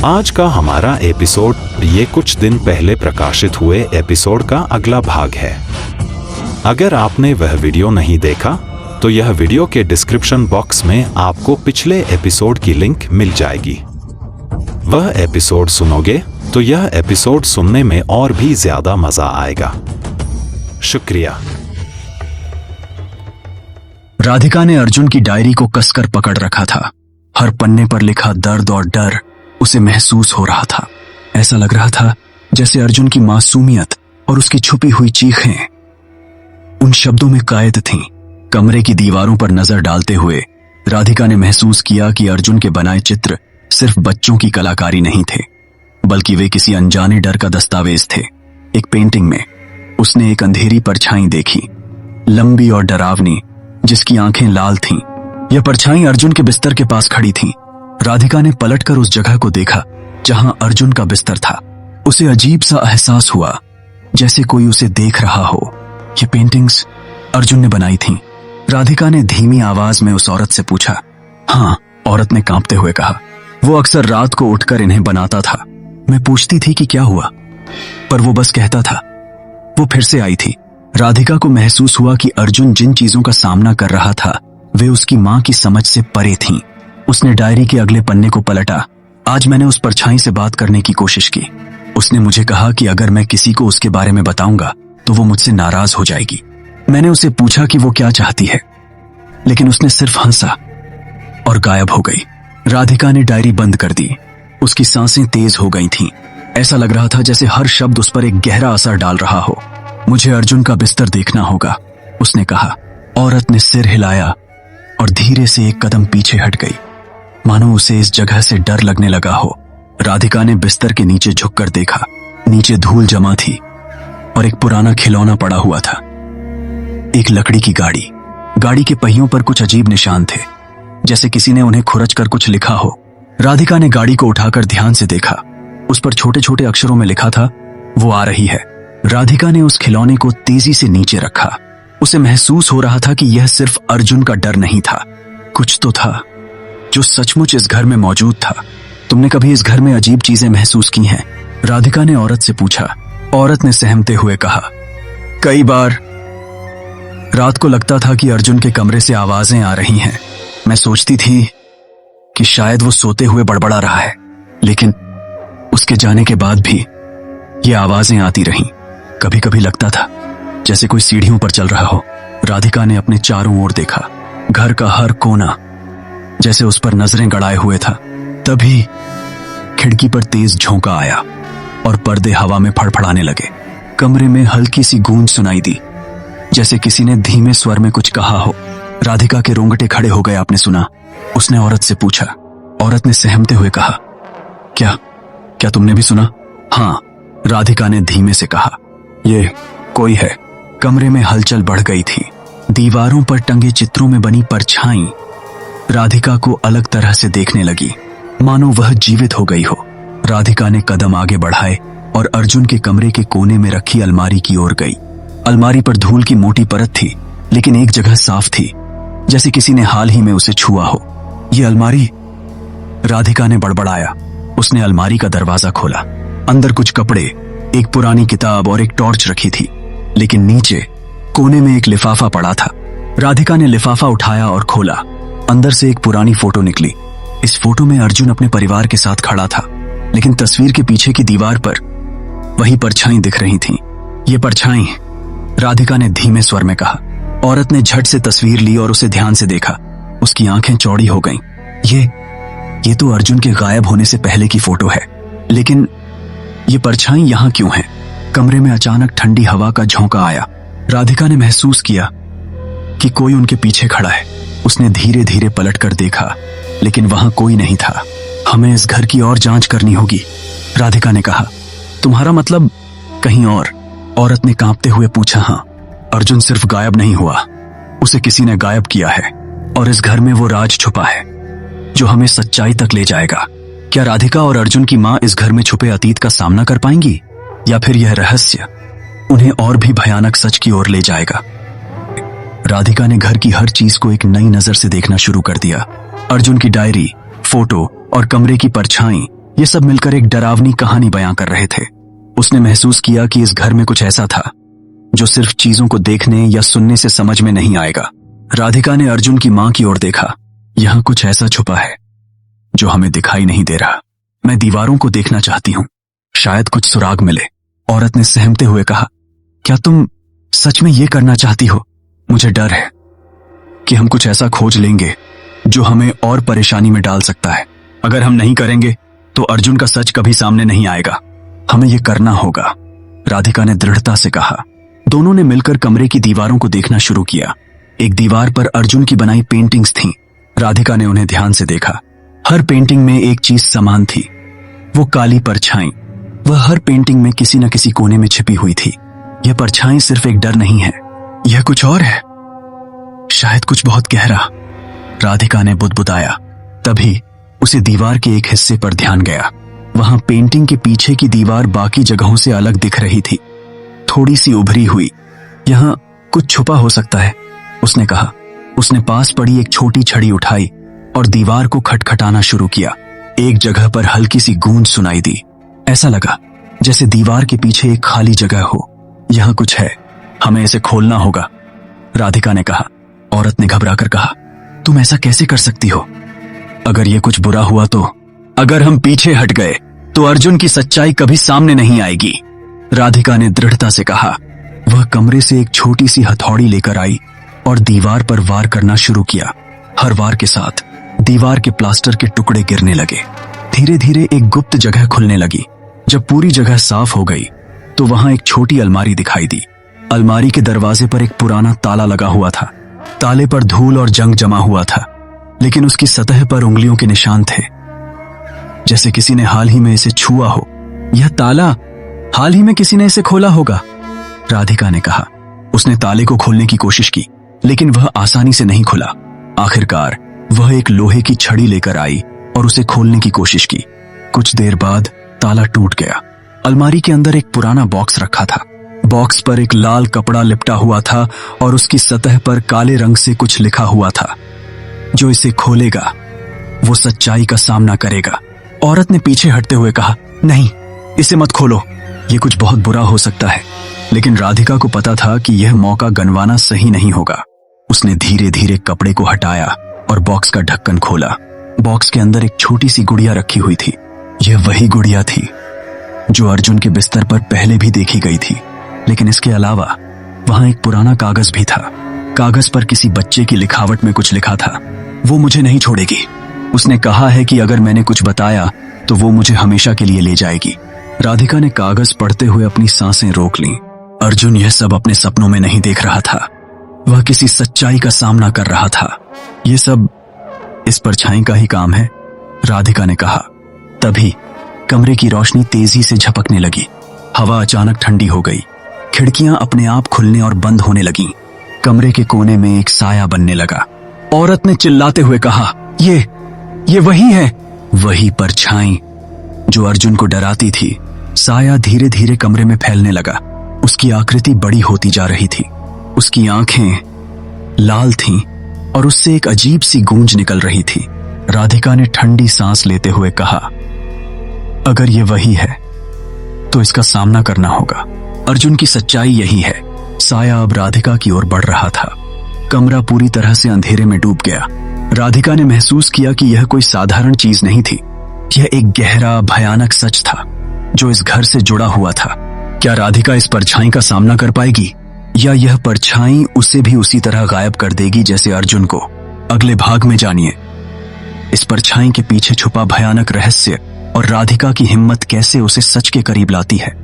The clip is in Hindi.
आज का हमारा एपिसोड ये कुछ दिन पहले प्रकाशित हुए एपिसोड का अगला भाग है। अगर आपने वह वीडियो नहीं देखा तो यह वीडियो के डिस्क्रिप्शन बॉक्स में आपको पिछले एपिसोड की लिंक मिल जाएगी। वह एपिसोड सुनोगे तो यह एपिसोड सुनने में और भी ज्यादा मजा आएगा। शुक्रिया। राधिका ने अर्जुन की डायरी को कसकर पकड़ रखा था। हर पन्ने पर लिखा दर्द और डर उसे महसूस हो रहा था। ऐसा लग रहा था जैसे अर्जुन की मासूमियत और उसकी छुपी हुई चीखें उन शब्दों में कैद थीं। कमरे की दीवारों पर नजर डालते हुए राधिका ने महसूस किया कि अर्जुन के बनाए चित्र सिर्फ बच्चों की कलाकारी नहीं थे, बल्कि वे किसी अनजाने डर का दस्तावेज थे। एक पेंटिंग में उसने एक अंधेरी परछाई देखी, लंबी और डरावनी, जिसकी आंखें लाल थीं। यह परछाई अर्जुन के बिस्तर के पास खड़ी थी। राधिका ने पलटकर उस जगह को देखा जहां अर्जुन का बिस्तर था। उसे अजीब सा एहसास हुआ जैसे कोई उसे देख रहा हो। ये पेंटिंग्स अर्जुन ने बनाई थीं। राधिका ने धीमी आवाज में उस औरत से पूछा। हाँ, औरत ने कांपते हुए कहा। वो अक्सर रात को उठकर इन्हें बनाता था। मैं पूछती थी कि क्या हुआ, पर वो बस कहता था। वो फिर से आई थी। राधिका को महसूस हुआ कि अर्जुन जिन चीजों का सामना कर रहा था वे उसकी मां की समझ से परे थीं। उसने डायरी के अगले पन्ने को पलटा। आज मैंने उस परछाई से बात करने की कोशिश की। उसने मुझे कहा कि अगर मैं किसी को उसके बारे में बताऊंगा तो वो मुझसे नाराज हो जाएगी। मैंने उसे पूछा कि वो क्या चाहती है, लेकिन उसने सिर्फ हंसा और गायब हो गई। राधिका ने डायरी बंद कर दी। उसकी सांसें तेज हो गई थीं। ऐसा लग रहा था जैसे हर शब्द उस पर एक गहरा असर डाल रहा हो। मुझे अर्जुन का बिस्तर देखना होगा, उसने कहा। औरत ने सिर हिलाया और धीरे से एक कदम पीछे हट गई, मानो उसे इस जगह से डर लगने लगा हो। राधिका ने बिस्तर के नीचे झुककर देखा। नीचे धूल जमा थी और एक पुराना खिलौना पड़ा हुआ था। एक लकड़ी की गाड़ी। गाड़ी के पहियों पर कुछ अजीब निशान थे, जैसे किसी ने उन्हें खुरच कर कुछ लिखा हो। राधिका ने गाड़ी को उठाकर ध्यान से देखा। उस पर छोटे छोटे अक्षरों में लिखा था, वो आ रही है। राधिका ने उस खिलौने को तेजी से नीचे रखा। उसे महसूस हो रहा था कि यह सिर्फ अर्जुन का डर नहीं था, कुछ तो था जो सचमुच इस घर में मौजूद था। तुमने कभी इस घर में अजीब चीजें महसूस की हैं? राधिका ने औरत से पूछा। औरत ने सहमते हुए कहा, कई बार। रात को लगता था कि अर्जुन के कमरे से आवाजें आ रही हैं। मैं सोचती थी कि शायद वो सोते हुए बड़बड़ा रहा है, लेकिन उसके जाने के बाद भी ये आवाजें आती रहीं। कभी कभी लगता था जैसे कोई सीढ़ियों पर चल रहा हो। राधिका ने अपने चारों ओर देखा। घर का हर कोना जैसे उस पर नजरें गड़ाए हुए था। तभी खिड़की पर तेज झोंका आया और पर्दे हवा में फड़फड़ाने लगे। कमरे में हल्की सी गूंज सुनाई दी, जैसे किसी ने धीमे स्वर में कुछ कहा हो। राधिका के रोंगटे खड़े हो गए। आपने सुना? उसने औरत से पूछा। औरत ने सहमते हुए कहा, क्या तुमने भी सुना? हाँ, राधिका ने धीमे से कहा। ये कोई है। कमरे में हलचल बढ़ गई थी। दीवारों पर टंगे चित्रों में बनी परछाई राधिका को अलग तरह से देखने लगी, मानो वह जीवित हो गई हो। राधिका ने कदम आगे बढ़ाए और अर्जुन के कमरे के कोने में रखी अलमारी की ओर गई। अलमारी पर धूल की मोटी परत थी, लेकिन एक जगह साफ थी, जैसे किसी ने हाल ही में उसे छुआ हो। यह अलमारी, राधिका ने बड़बड़ाया। उसने अलमारी का दरवाजा खोला। अंदर कुछ कपड़े, एक पुरानी किताब और एक टॉर्च रखी थी, लेकिन नीचे कोने में एक लिफाफा पड़ा था। राधिका ने लिफाफा उठाया और खोला। अंदर से एक पुरानी फोटो निकली। इस फोटो में अर्जुन अपने परिवार के साथ खड़ा था, लेकिन तस्वीर के पीछे की दीवार पर वही परछाई दिख रही थीं। ये परछाई, राधिका ने धीमे स्वर में कहा। औरत ने झट से तस्वीर ली और उसे ध्यान से देखा। उसकी आंखें चौड़ी हो गईं। ये तो अर्जुन के गायब होने से पहले की फोटो है, लेकिन ये परछाई यहां क्यों है? कमरे में अचानक ठंडी हवा का झोंका आया। राधिका ने महसूस किया कि कोई उनके पीछे खड़ा है। उसने धीरे धीरे पलटकर देखा, लेकिन वहां कोई नहीं था। हमें इस घर की और जांच करनी होगी, राधिका ने कहा। तुम्हारा मतलब कहीं और? औरत ने कांपते हुए पूछा। हाँ, अर्जुन सिर्फ गायब नहीं हुआ, उसे किसी ने गायब किया है, और इस घर में वो राज छुपा है जो हमें सच्चाई तक ले जाएगा। क्या राधिका और अर्जुन की मां इस घर में छुपे अतीत का सामना कर पाएंगी, या फिर यह रहस्य उन्हें और भी भयानक सच की ओर ले जाएगा? राधिका ने घर की हर चीज को एक नई नजर से देखना शुरू कर दिया। अर्जुन की डायरी, फोटो और कमरे की परछाई, ये सब मिलकर एक डरावनी कहानी बयां कर रहे थे। उसने महसूस किया कि इस घर में कुछ ऐसा था जो सिर्फ चीजों को देखने या सुनने से समझ में नहीं आएगा। राधिका ने अर्जुन की मां की ओर देखा। यहां कुछ ऐसा छुपा है जो हमें दिखाई नहीं दे रहा। मैं दीवारों को देखना चाहती हूं, शायद कुछ सुराग मिले। औरत ने सहमते हुए कहा, क्या तुम सच में ये करना चाहती हो? मुझे डर है कि हम कुछ ऐसा खोज लेंगे जो हमें और परेशानी में डाल सकता है। अगर हम नहीं करेंगे तो अर्जुन का सच कभी सामने नहीं आएगा। हमें यह करना होगा, राधिका ने दृढ़ता से कहा। दोनों ने मिलकर कमरे की दीवारों को देखना शुरू किया। एक दीवार पर अर्जुन की बनाई पेंटिंग्स थीं। राधिका ने उन्हें ध्यान से देखा। हर पेंटिंग में एक चीज समान थी, वो काली परछाई। वह हर पेंटिंग में किसी न किसी कोने में छिपी हुई थी। यह परछाई सिर्फ एक डर नहीं है, यह कुछ और है, शायद कुछ बहुत गहरा, राधिका ने बुदबुदाया। तभी उसे दीवार के एक हिस्से पर ध्यान गया। वहां पेंटिंग के पीछे की दीवार बाकी जगहों से अलग दिख रही थी, थोड़ी सी उभरी हुई। यहां कुछ छुपा हो सकता है, उसने कहा। उसने पास पड़ी एक छोटी छड़ी उठाई और दीवार को खटखटाना शुरू किया। एक जगह पर हल्की सी गूंज सुनाई दी। ऐसा लगा जैसे दीवार के पीछे एक खाली जगह हो। यहां कुछ है, हमें इसे खोलना होगा, राधिका ने कहा। औरत ने घबराकर कहा, तुम ऐसा कैसे कर सकती हो? अगर ये कुछ बुरा हुआ तो? अगर हम पीछे हट गए तो अर्जुन की सच्चाई कभी सामने नहीं आएगी, राधिका ने दृढ़ता से कहा। वह कमरे से एक छोटी सी हथौड़ी लेकर आई और दीवार पर वार करना शुरू किया। हर वार के साथ दीवार के प्लास्टर के टुकड़े गिरने लगे। धीरे धीरे एक गुप्त जगह खुलने लगी। जब पूरी जगह साफ हो गई तो वहां एक छोटी अलमारी दिखाई दी। अलमारी के दरवाजे पर एक पुराना ताला लगा हुआ था। ताले पर धूल और जंग जमा हुआ था, लेकिन उसकी सतह पर उंगलियों के निशान थे, जैसे किसी ने हाल ही में इसे छुआ हो। यह ताला हाल ही में किसी ने इसे खोला होगा, राधिका ने कहा। उसने ताले को खोलने की कोशिश की, लेकिन वह आसानी से नहीं खुला। आखिरकार वह एक लोहे की छड़ी लेकर आई और उसे खोलने की कोशिश की। कुछ देर बाद ताला टूट गया। अलमारी के अंदर एक पुराना बॉक्स रखा था। बॉक्स पर एक लाल कपड़ा लिपटा हुआ था और उसकी सतह पर काले रंग से कुछ लिखा हुआ था। जो इसे खोलेगा वो सच्चाई का सामना करेगा। औरत ने पीछे हटते हुए कहा, नहीं, इसे मत खोलो, ये कुछ बहुत बुरा हो सकता है। लेकिन राधिका को पता था कि यह मौका गंवाना सही नहीं होगा। उसने धीरे धीरे कपड़े को हटाया और बॉक्स का ढक्कन खोला। बॉक्स के अंदर एक छोटी सी गुड़िया रखी हुई थी। यह वही गुड़िया थी जो अर्जुन के बिस्तर पर पहले भी देखी गई थी, लेकिन इसके अलावा वहां एक पुराना कागज भी था। कागज पर किसी बच्चे की लिखावट में कुछ लिखा था, वो मुझे नहीं छोड़ेगी। उसने कहा है कि अगर मैंने कुछ बताया तो वो मुझे हमेशा के लिए ले जाएगी। राधिका ने कागज पढ़ते हुए अपनी सांसें रोक लीं। अर्जुन यह सब अपने सपनों में नहीं देख रहा था, वह किसी सच्चाई का सामना कर रहा था। यह सब इस परछाई का ही काम है, राधिका ने कहा। तभी कमरे की रोशनी तेजी से झपकने लगी। हवा अचानक ठंडी हो गई। खिड़कियां अपने आप खुलने और बंद होने लगीं। कमरे के कोने में एक साया बनने लगा। औरत ने चिल्लाते हुए कहा, ये वही है, वही परछाई जो अर्जुन को डराती थी। साया धीरे धीरे कमरे में फैलने लगा। उसकी आकृति बड़ी होती जा रही थी। उसकी आंखें लाल थीं और उससे एक अजीब सी गूंज निकल रही थी। राधिका ने ठंडी सांस लेते हुए कहा, अगर ये वही है तो इसका सामना करना होगा। अर्जुन की सच्चाई यही है। साया अब राधिका की ओर बढ़ रहा था। कमरा पूरी तरह से अंधेरे में डूब गया। राधिका ने महसूस किया कि यह कोई साधारण चीज नहीं थी। यह एक गहरा भयानक सच था जो इस घर से जुड़ा हुआ था। क्या राधिका इस परछाई का सामना कर पाएगी, या यह परछाई उसे भी उसी तरह गायब कर देगी जैसे अर्जुन को? अगले भाग में जानिए इस परछाई के पीछे छुपा भयानक रहस्य और राधिका की हिम्मत कैसे उसे सच के करीब लाती है।